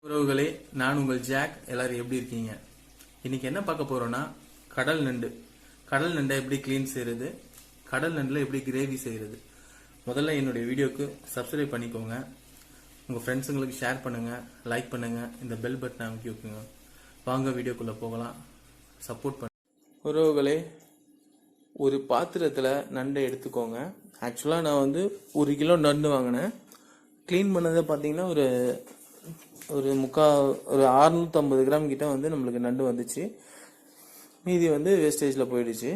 உறவுகளே, நான் உங்கள் ஜாக். எல்லாரும் எப்படி இருக்கீங்க? இன்னைக்கு என்ன பார்க்க போறோம்னா, கடல் நண்டு. கடல் நண்டை எப்படி க்ளீன் செய்யறது, கடல் நண்டுல எப்படி கிரேவி செய்யறது. முதல்ல என்னுடைய வீடியோக்கு சப்ஸ்கிரைப் பண்ணிக்கோங்க, உங்க ஃப்ரெண்ட்ஸுங்களுக்கு ஷேர் பண்ணுங்க, லைக் பண்ணுங்க, இந்த பெல் பட்டனை அமைக்கி வைக்குங்க. வாங்க வீடியோக்குள்ள போகலாம். சப்போர்ட் பண்ண உறவுகளே, ஒரு பாத்திரத்தில் நண்டை எடுத்துக்கோங்க. ஆக்சுவலாக நான் 1 கிலோ நண்டு வாங்கினேன். க்ளீன் பண்ணதை பார்த்தீங்கன்னா ஒரு 650 கிராம் கிட்ட நம்மளுக்கு நண்டு வந்துச்சு. மீதி வேஸ்டேஜில் போயிடுச்சு.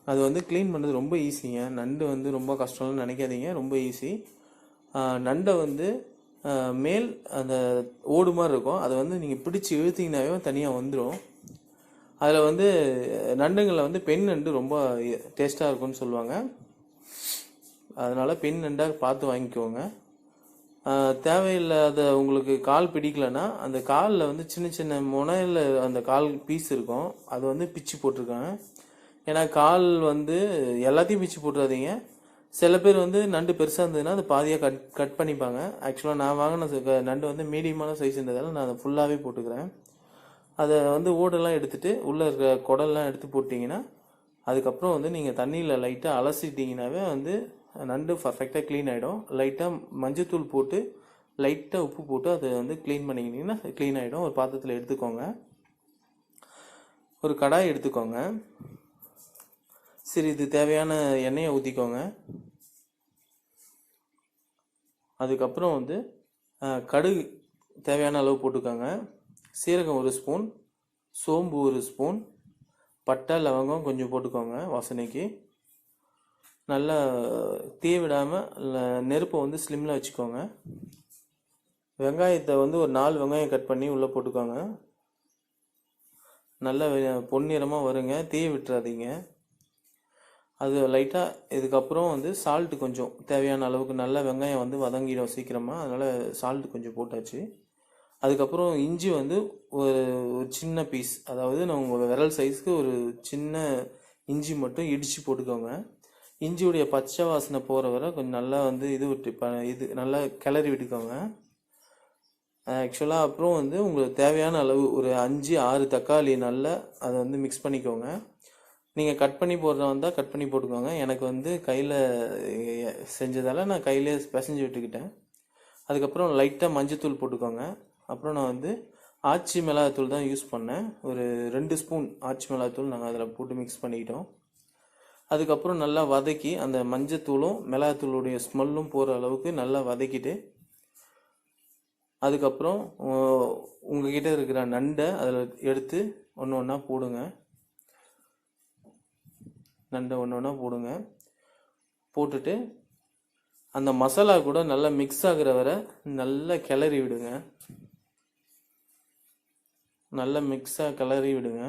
அது க்ளீன் பண்ணுறது ரொம்ப ஈஸிங்க. நண்டு ரொம்ப கஷ்டம்னு நினைக்காதீங்க, ரொம்ப ஈஸி. நண்டை மேல் அந்த ஓடு மாதிரி இருக்கும், அதை நீங்கள் பிடிச்சி இழுத்தீங்கன்னாவே தனியாக வந்துடும். அதில் நண்டுங்களில் பெண் நண்டு ரொம்ப டேஸ்ட்டாக இருக்கும்னு சொல்லுவாங்க. அதனால் பெண் நண்டாக பார்த்து வாங்கிக்கோங்க. தேவையில்லாத உங்களுக்கு கால் பிடிக்கலன்னா அந்த காலில் சின்ன சின்ன முனையில் அந்த கால் பீஸ் இருக்கும், அது பிச்சு போட்டிருக்காங்க. ஏன்னா கால் எல்லாத்தையும் பிச்சு போட்டுறாதீங்க. சில பேர் நண்டு பெருசாக இருந்ததுன்னா அது பாதியாக கட் பண்ணிப்பாங்க. ஆக்சுவலாக நான் வாங்கின நண்டு மீடியமான சைஸ் இருந்ததால் நான் அதை ஃபுல்லாகவே போட்டுக்கிறேன். அதை ஓடெல்லாம் எடுத்துகிட்டு உள்ளே இருக்கிற குடல்லாம் எடுத்து போட்டிங்கன்னா அதுக்கப்புறம் நீங்கள் தண்ணியில் லைட்டாக அலசிட்டிங்கனாவே நண்டு பர்ஃபெக்டாக க்ளீன் ஆகிடும். லைட்டாக மஞ்சத்தூள் போட்டு லைட்டாக உப்பு போட்டு அதை க்ளீன் பண்ணிக்கிட்டிங்கன்னா க்ளீன் ஆகிடும். ஒரு பாத்திரத்தில் எடுத்துக்கோங்க. ஒரு கடாய் எடுத்துக்கோங்க. சிறிது தேவையான எண்ணெயை ஊற்றிக்கோங்க. அதுக்கப்புறம் கடுகு தேவையான அளவு போட்டுக்கோங்க. சீரகம் 1 ஸ்பூன், சோம்பு 1 ஸ்பூன், பட்டை லவங்கம் கொஞ்சம் போட்டுக்கோங்க வாசனைக்கு. நல்லா தீ விடாமல் நெருப்பை ஸ்லிம்மில் வச்சுக்கோங்க. வெங்காயத்தை ஒரு 4 வெங்காயம் கட் பண்ணி உள்ளே போட்டுக்கோங்க. நல்லா பொன்னிறமாக வருங்க, தீ விட்டுறாதீங்க. அது லைட்டாக இதுக்கப்புறம் சால்ட்டு கொஞ்சம் தேவையான அளவுக்கு. நல்லா வெங்காயம் வதங்கிடும் சீக்கிரமாக, அதனால் சால்ட்டு கொஞ்சம் போட்டாச்சு. அதுக்கப்புறம் இஞ்சி ஒரு சின்ன பீஸ், அதாவது நான் உங்கள் விரல் சைஸ்க்கு ஒரு சின்ன இஞ்சி மட்டும் இடித்து போட்டுக்கோங்க. இஞ்சியுடைய பச்சை வாசனை போகிற வரை கொஞ்சம் நல்லா இது நல்லா கிளறி விட்டுக்கோங்க. ஆக்சுவலாக அப்புறம் உங்களுக்கு தேவையான அளவு ஒரு 5-6 தக்காளி நல்லா அதை மிக்ஸ் பண்ணிக்கோங்க. நீங்கள் கட் பண்ணி போடுறதா இருந்தால் கட் பண்ணி போட்டுக்கோங்க. எனக்கு கையில் செஞ்சதால் நான் கையிலே பிசைஞ்சு விட்டுக்கிட்டேன். அதுக்கப்புறம் லைட்டாக மஞ்சத்தூள் போட்டுக்கோங்க. அப்புறம் நான் ஆச்சி மிளகாத்தூள் தான் யூஸ் பண்ணேன். ஒரு 2 ஸ்பூன் ஆச்சி மிளகாத்தூள் நாங்கள் அதில் போட்டு மிக்ஸ் பண்ணிக்கிட்டோம். அதுக்கப்புறம் நல்லா வதக்கி அந்த மஞ்சத்தூளும் மிளகாத்தூளுடைய ஸ்மெல்லும் போகிற அளவுக்கு நல்லா வதக்கிட்டு, அதுக்கப்புறம் உங்ககிட்ட இருக்கிற நண்டை அதில் எடுத்து ஒன்று ஒன்றா போடுங்க. நண்டை ஒன்று ஒன்றா போடுங்க. போட்டுட்டு அந்த மசாலா கூட நல்லா மிக்ஸ் ஆகிற வரை நல்லா கிளறி விடுங்க. நல்லா மிக்ஸாக கிளறி விடுங்க.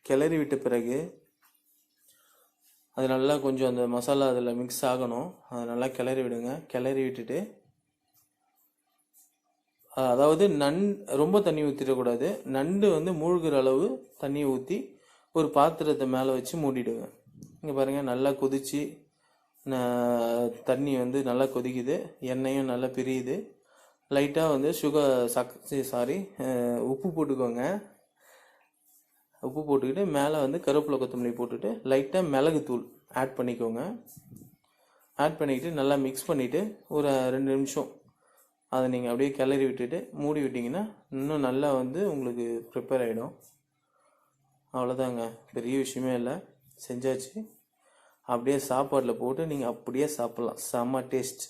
கிளறி விட்ட பிறகு அது நல்லா கொஞ்சம் அந்த மசாலா அதில் மிக்ஸ் ஆகணும். அதை நல்லா கிளறி விடுங்க. கிளறி விட்டுட்டு, அதாவது ரொம்ப தண்ணி ஊற்றிடக்கூடாது. நண்டு மூழ்கிற அளவு தண்ணியை ஊற்றி ஒரு பாத்திரத்தை மேலே வச்சு மூடிடுங்க. இங்கே பாருங்கள், நல்லா கொதிச்சு தண்ணி நல்லா கொதிக்குது, எண்ணெயும் நல்லா பிரியுது. லைட்டாக உப்பு போட்டுக்கோங்க. உப்பு போட்டுக்கிட்டு மேலே கருவேப்பிலை கொத்தமல்லி போட்டுட்டு லைட்டாக மிளகுத்தூள் ஆட் பண்ணிக்கோங்க. ஆட் பண்ணிக்கிட்டு நல்லா மிக்ஸ் பண்ணிவிட்டு ஒரு 2 நிமிஷம் அதை நீங்கள் அப்படியே கிளறி விட்டுட்டு மூடி விட்டிங்கன்னா இன்னும் நல்லா உங்களுக்கு ப்ரிப்பேர் ஆகிடும். அவ்வளோதாங்க, பெரிய விஷயமே இல்லை, செஞ்சாச்சு. அப்படியே சாப்பாட்டில் போட்டு நீங்கள் அப்படியே சாப்பிட்லாம். செம்ம டேஸ்ட்.